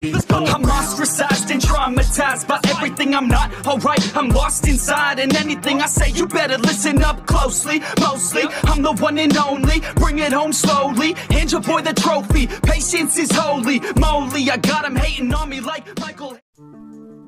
I'm ostracized and traumatized by everything I'm not alright. I'm lost inside, and anything I say you better listen up closely. Mostly, I'm the one and only. Bring it home slowly. Hand your boy the trophy. Patience is holy moly. I got him hating on me like Michael.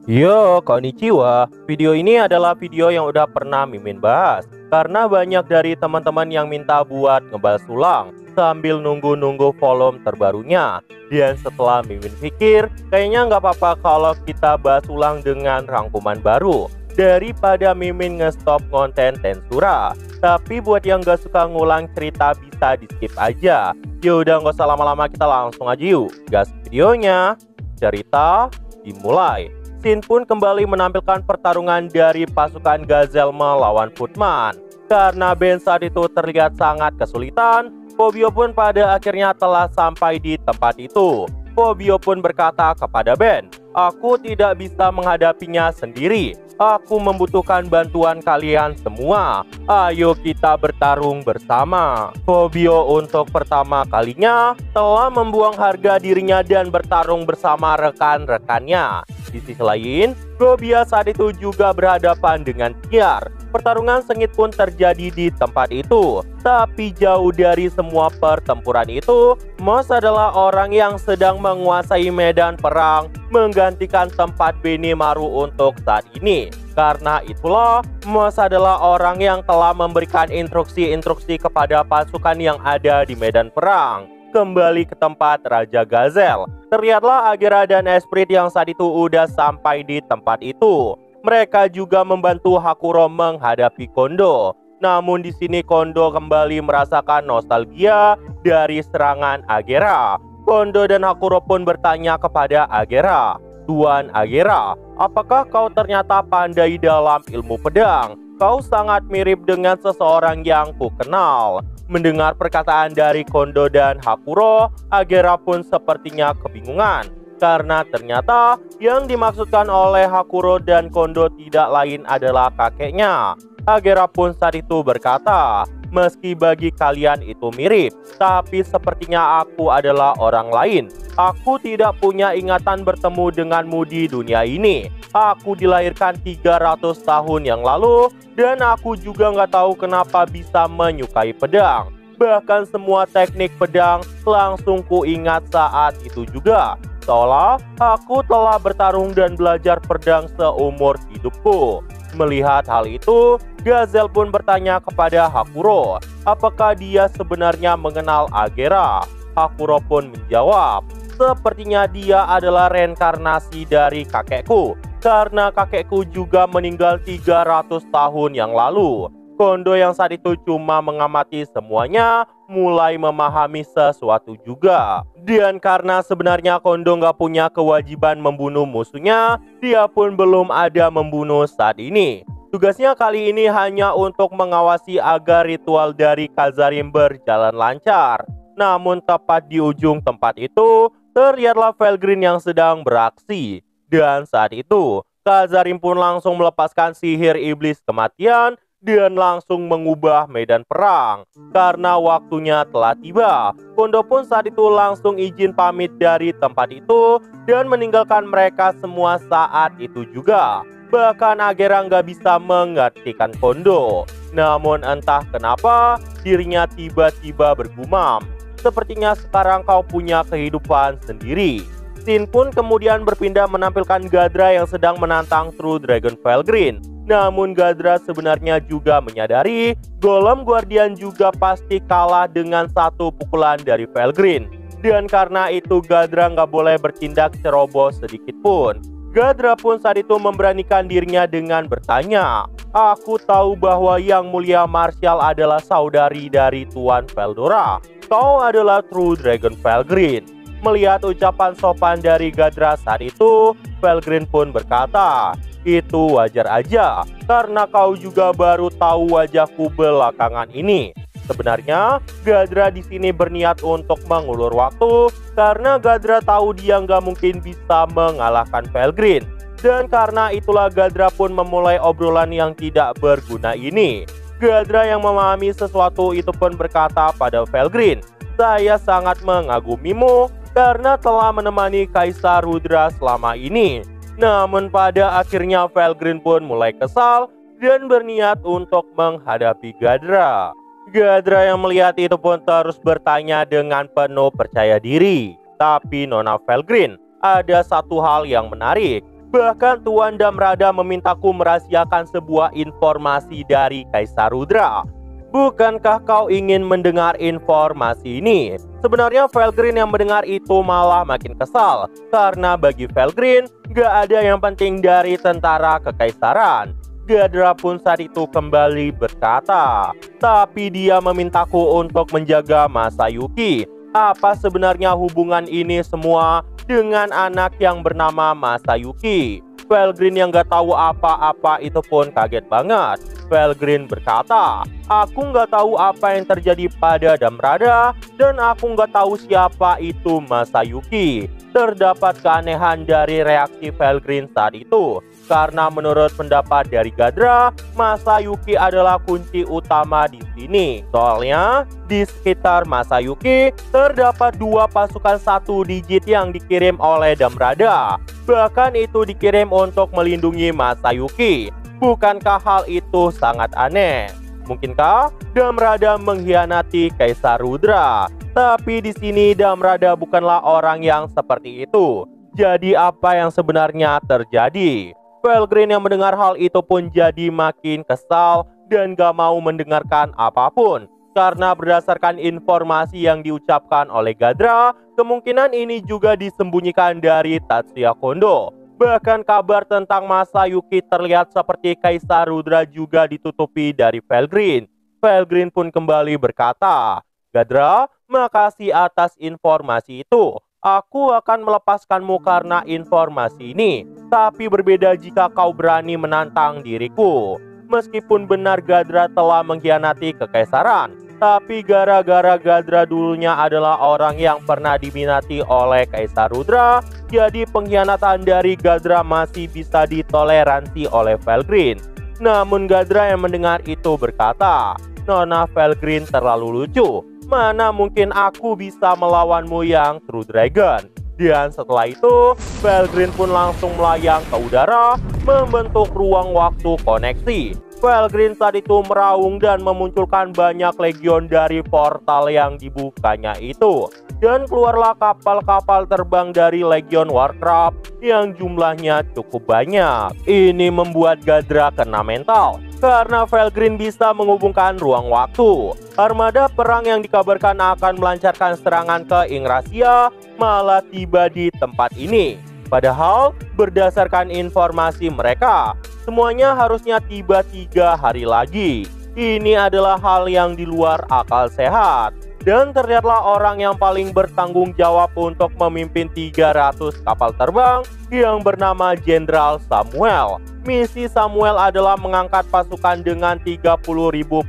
Yo, konnichiwa. Video ini adalah video yang udah pernah Mimin bahas, karena banyak dari teman-teman yang minta buat ngebahas ulang sambil nunggu-nunggu volume terbarunya. Dan setelah Mimin pikir, kayaknya nggak apa-apa kalau kita bahas ulang dengan rangkuman baru, daripada Mimin ngestop konten Tensura. Tapi buat yang nggak suka ngulang cerita bisa di skip aja. Yaudah, nggak usah lama-lama, kita langsung aja yuk gas videonya. Cerita dimulai. Shin pun kembali menampilkan pertarungan dari pasukan Gazelle melawan Footman. Karena Ben saat itu terlihat sangat kesulitan, Fobio pun pada akhirnya telah sampai di tempat itu. Fobio pun berkata kepada Ben, "Aku tidak bisa menghadapinya sendiri. Aku membutuhkan bantuan kalian semua. Ayo kita bertarung bersama." Fobio untuk pertama kalinya telah membuang harga dirinya dan bertarung bersama rekan-rekannya. Di sisi lain, Robia saat itu juga berhadapan dengan Tiar. Pertarungan sengit pun terjadi di tempat itu. Tapi jauh dari semua pertempuran itu, Moss adalah orang yang sedang menguasai medan perang, menggantikan tempat Benimaru untuk saat ini. Karena itulah, Moss adalah orang yang telah memberikan instruksi-instruksi kepada pasukan yang ada di medan perang. Kembali ke tempat Raja Gazelle, terlihatlah Agera dan Esprit yang saat itu udah sampai di tempat itu. Mereka juga membantu Hakuro menghadapi Kondo. Namun di sini Kondo kembali merasakan nostalgia dari serangan Agera. Kondo dan Hakuro pun bertanya kepada Agera, "Tuan Agera, apakah kau ternyata pandai dalam ilmu pedang? Kau sangat mirip dengan seseorang yang ku kenal." Mendengar perkataan dari Kondo dan Hakuro, Agera pun sepertinya kebingungan. Karena ternyata yang dimaksudkan oleh Hakuro dan Kondo tidak lain adalah kakeknya. Agera pun saat itu berkata, "Meski bagi kalian itu mirip, tapi sepertinya aku adalah orang lain. Aku tidak punya ingatan bertemu denganmu di dunia ini. Aku dilahirkan 300 tahun yang lalu, dan aku juga nggak tahu kenapa bisa menyukai pedang. Bahkan semua teknik pedang langsung kuingat saat itu juga. Seolah aku telah bertarung dan belajar pedang seumur hidupku." Melihat hal itu, Gazelle pun bertanya kepada Hakuro, apakah dia sebenarnya mengenal Agera. Hakuro pun menjawab, "Sepertinya dia adalah reinkarnasi dari kakekku, karena kakekku juga meninggal 300 tahun yang lalu." Kondo yang saat itu cuma mengamati semuanya mulai memahami sesuatu juga. Dan karena sebenarnya Kondo nggak punya kewajiban membunuh musuhnya, dia pun belum ada membunuh saat ini. Tugasnya kali ini hanya untuk mengawasi agar ritual dari Kazarim berjalan lancar. Namun tepat di ujung tempat itu, terlihatlah Felgreen yang sedang beraksi. Dan saat itu, Kazarim pun langsung melepaskan sihir iblis kematian dan langsung mengubah medan perang. Karena waktunya telah tiba, Kondo pun saat itu langsung izin pamit dari tempat itu dan meninggalkan mereka semua saat itu juga. Bahkan Agera nggak bisa mengertikan Kondo. Namun entah kenapa dirinya tiba-tiba bergumam, "Sepertinya sekarang kau punya kehidupan sendiri." Shin pun kemudian berpindah menampilkan Gadra yang sedang menantang True Dragon Felgreen. Namun Gadra sebenarnya juga menyadari Golem Guardian juga pasti kalah dengan satu pukulan dari Felgreen. Dan karena itu Gadra nggak boleh bertindak ceroboh sedikit pun. Gadra pun saat itu memberanikan dirinya dengan bertanya, "Aku tahu bahwa Yang Mulia Martial adalah saudari dari Tuan Veldora. Kau adalah True Dragon Felgreen." Melihat ucapan sopan dari Gadra saat itu, Felgreen pun berkata, "Itu wajar aja, karena kau juga baru tahu wajahku belakangan ini." Sebenarnya, Gadra di sini berniat untuk mengulur waktu, karena Gadra tahu dia nggak mungkin bisa mengalahkan Felgreen. Dan karena itulah Gadra pun memulai obrolan yang tidak berguna ini. Gadra yang memahami sesuatu itu pun berkata pada Felgreen, "Saya sangat mengagumimu. karena telah menemani Kaisar Rudra selama ini. Namun pada akhirnya Felgreen pun mulai kesal dan berniat untuk menghadapi Gadra. Gadra yang melihat itu pun terus bertanya dengan penuh percaya diri. Tapi Nona Felgreen, ada satu hal yang menarik. Bahkan Tuan Damrada memintaku merahasiakan sebuah informasi dari Kaisar Rudra. Bukankah kau ingin mendengar informasi ini? Sebenarnya Felgreen yang mendengar itu malah makin kesal. Karena bagi Felgreen, gak ada yang penting dari tentara kekaisaran. Gadra pun saat itu kembali berkata, tapi dia memintaku untuk menjaga Masayuki. Apa sebenarnya hubungan ini semua dengan anak yang bernama Masayuki? Felgreen yang gak tahu apa-apa itu pun kaget banget. Felgreen berkata, aku gak tahu apa yang terjadi pada Damrada dan aku gak tahu siapa itu Masayuki. Terdapat keanehan dari reaksi Felgreen saat itu. Karena menurut pendapat dari Gadra, Masayuki adalah kunci utama di sini. Soalnya di sekitar Masayuki terdapat 2 pasukan 1 digit yang dikirim oleh Damrada. Bahkan itu dikirim untuk melindungi Masayuki. Bukankah hal itu sangat aneh? Mungkinkah Damrada mengkhianati Kaisar Rudra? Tapi di sini Damrada bukanlah orang yang seperti itu. Jadi apa yang sebenarnya terjadi? Felgreen yang mendengar hal itu pun jadi makin kesal dan gak mau mendengarkan apapun. Karena berdasarkan informasi yang diucapkan oleh Gadra, kemungkinan ini juga disembunyikan dari Tatsuya Kondo. Bahkan kabar tentang Masayuki terlihat seperti Kaisar Rudra juga ditutupi dari Felgreen. Felgreen pun kembali berkata, Gadra, makasih atas informasi itu. Aku akan melepaskanmu karena informasi ini. Tapi berbeda jika kau berani menantang diriku. Meskipun benar Gadra telah mengkhianati kekaisaran, tapi gara-gara Gadra dulunya adalah orang yang pernah diminati oleh Kaisar Rudra, jadi pengkhianatan dari Gadra masih bisa ditoleransi oleh Felgreen. Namun Gadra yang mendengar itu berkata, Nona Felgreen terlalu lucu. Mana mungkin aku bisa melawanmu yang True Dragon? Dan setelah itu, Felgreen pun langsung melayang ke udara, membentuk ruang waktu koneksi. Felgreen saat itu meraung dan memunculkan banyak legion dari portal yang dibukanya itu. Dan keluarlah kapal-kapal terbang dari Legion Warcraft yang jumlahnya cukup banyak. Ini membuat Gadra kena mental, karena Felgreen bisa menghubungkan ruang waktu. Armada perang yang dikabarkan akan melancarkan serangan ke Ingrasia malah tiba di tempat ini. Padahal berdasarkan informasi mereka, semuanya harusnya tiba 3 hari lagi. Ini adalah hal yang di luar akal sehat. Dan terlihatlah orang yang paling bertanggung jawab untuk memimpin 300 kapal terbang yang bernama Jenderal Samuel. Misi Samuel adalah mengangkat pasukan dengan 30.000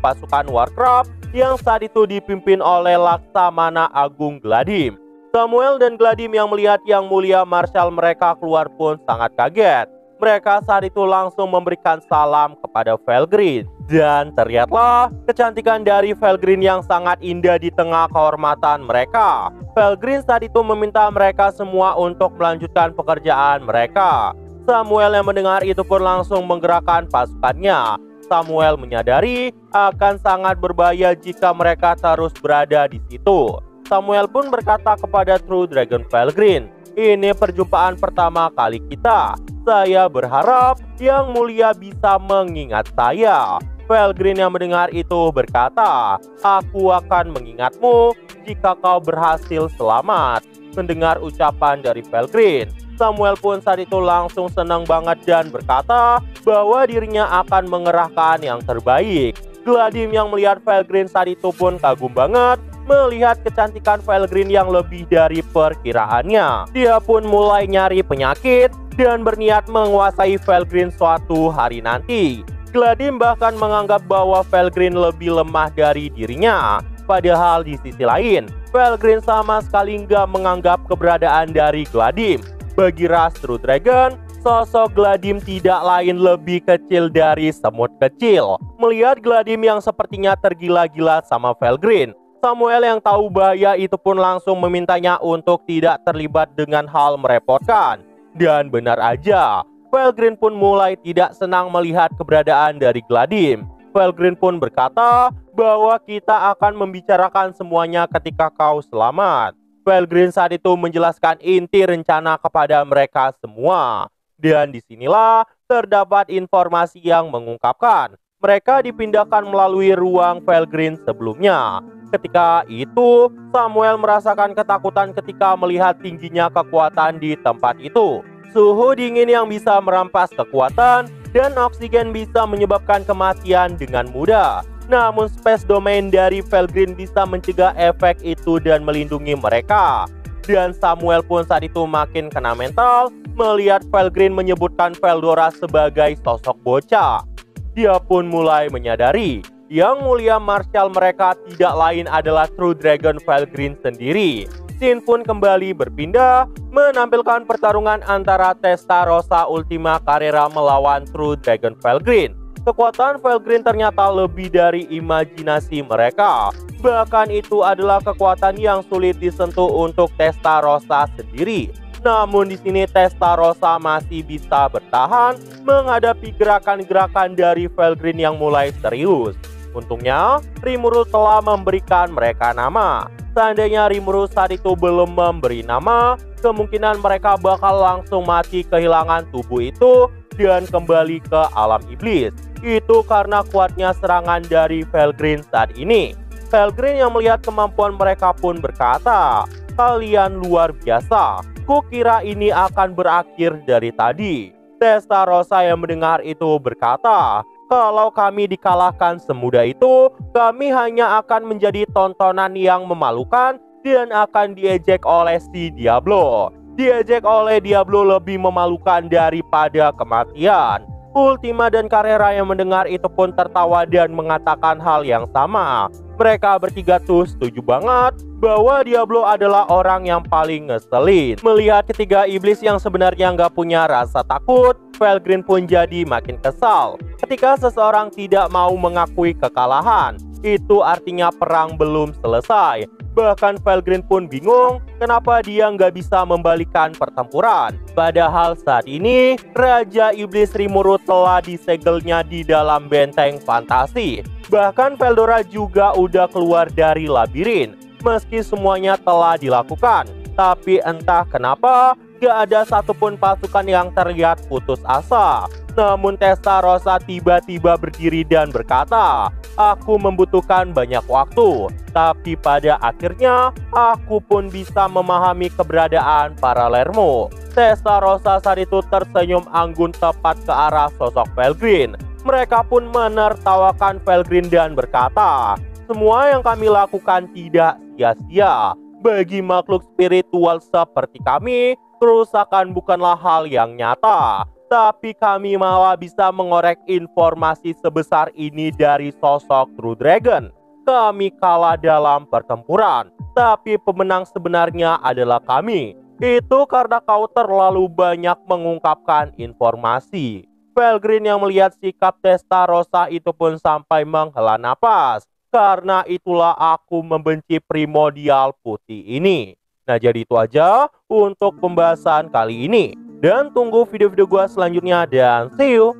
pasukan Warcraft yang saat itu dipimpin oleh Laksamana Agung Gladim. Samuel dan Gladim yang melihat yang mulia marshal mereka keluar pun sangat kaget. Mereka saat itu langsung memberikan salam kepada Felgreen. Dan terlihatlah kecantikan dari Felgreen yang sangat indah di tengah kehormatan mereka. Felgreen saat itu meminta mereka semua untuk melanjutkan pekerjaan mereka. Samuel yang mendengar itu pun langsung menggerakkan pasukannya. Samuel menyadari akan sangat berbahaya jika mereka terus berada di situ. Samuel pun berkata kepada True Dragon Felgreen, ini perjumpaan pertama kali kita. Saya berharap yang mulia bisa mengingat saya. Felgreen yang mendengar itu berkata, aku akan mengingatmu jika kau berhasil selamat. Mendengar ucapan dari Felgreen, Samuel pun saat itu langsung senang banget dan berkata bahwa dirinya akan mengerahkan yang terbaik. Gladim yang melihat Felgreen saat itu pun kagum banget melihat kecantikan Felgreen yang lebih dari perkiraannya. Dia pun mulai nyari penyakit dan berniat menguasai Felgreen suatu hari nanti. Gladim bahkan menganggap bahwa Felgreen lebih lemah dari dirinya. Padahal di sisi lain, Felgreen sama sekali nggak menganggap keberadaan dari Gladim. Bagi ras True Dragon, sosok Gladim tidak lain lebih kecil dari semut kecil. Melihat Gladim yang sepertinya tergila-gila sama Felgreen, Samuel yang tahu bahaya itu pun langsung memintanya untuk tidak terlibat dengan hal merepotkan. Dan benar aja, Felgrin pun mulai tidak senang melihat keberadaan dari Gladim. Felgrin pun berkata bahwa kita akan membicarakan semuanya ketika kau selamat. Felgrin saat itu menjelaskan inti rencana kepada mereka semua. Dan disinilah terdapat informasi yang mengungkapkan mereka dipindahkan melalui ruang Felgrin sebelumnya. Ketika itu, Samuel merasakan ketakutan ketika melihat tingginya kekuatan di tempat itu. Suhu dingin yang bisa merampas kekuatan dan oksigen bisa menyebabkan kematian dengan mudah. Namun space domain dari Felgrin bisa mencegah efek itu dan melindungi mereka. Dan Samuel pun saat itu makin kena mental melihat Felgrin menyebutkan Veldora sebagai sosok bocah. Dia pun mulai menyadari yang mulia marshal mereka tidak lain adalah True Dragon Felgrin sendiri. Scene pun kembali berpindah menampilkan pertarungan antara Testarossa Ultima Carrera melawan True Dragon Felgrin. Kekuatan Felgrin ternyata lebih dari imajinasi mereka. Bahkan itu adalah kekuatan yang sulit disentuh untuk Testarossa sendiri. Namun di sini Testarossa masih bisa bertahan menghadapi gerakan-gerakan dari Felgrin yang mulai serius. Untungnya, Rimuru telah memberikan mereka nama. Seandainya Rimuru saat itu belum memberi nama, kemungkinan mereka bakal langsung mati kehilangan tubuh itu dan kembali ke alam iblis. Itu karena kuatnya serangan dari Felgrin saat ini. Felgrin yang melihat kemampuan mereka pun berkata, "Kalian luar biasa. Kukira ini akan berakhir dari tadi." Testarossa yang mendengar itu berkata, "Kalau kami dikalahkan semudah itu, kami hanya akan menjadi tontonan yang memalukan dan akan diejek oleh si Diablo. Diejek oleh Diablo lebih memalukan daripada kematian." Ultima dan Carrera yang mendengar itu pun tertawa dan mengatakan hal yang sama. Mereka bertiga tuh setuju banget bahwa Diablo adalah orang yang paling ngeselin. Melihat ketiga iblis yang sebenarnya nggak punya rasa takut, Felgrin pun jadi makin kesal. Ketika seseorang tidak mau mengakui kekalahan, itu artinya perang belum selesai. Bahkan Felgrin pun bingung kenapa dia nggak bisa membalikan pertempuran. Padahal saat ini Raja Iblis Rimuru telah disegelnya di dalam benteng fantasi. Bahkan Veldora juga udah keluar dari labirin. Meski semuanya telah dilakukan, tapi entah kenapa gak ada satupun pasukan yang terlihat putus asa. Namun Testarossa tiba-tiba berdiri dan berkata, "Aku membutuhkan banyak waktu, tapi pada akhirnya aku pun bisa memahami keberadaan Paralermo." Testarossa saat itu tersenyum anggun tepat ke arah sosok Felgrin. Mereka pun menertawakan Felgrin dan berkata, "Semua yang kami lakukan tidak sia-sia. Bagi makhluk spiritual seperti kami, kerusakan bukanlah hal yang nyata. Tapi kami malah bisa mengorek informasi sebesar ini dari sosok True Dragon. Kami kalah dalam pertempuran, tapi pemenang sebenarnya adalah kami. Itu karena kau terlalu banyak mengungkapkan informasi." Felgrin yang melihat sikap Testarossa itu pun sampai menghela napas. Karena itulah aku membenci primordial putih ini. Nah, jadi itu aja untuk pembahasan kali ini. Dan tunggu video-video gua selanjutnya dan see you.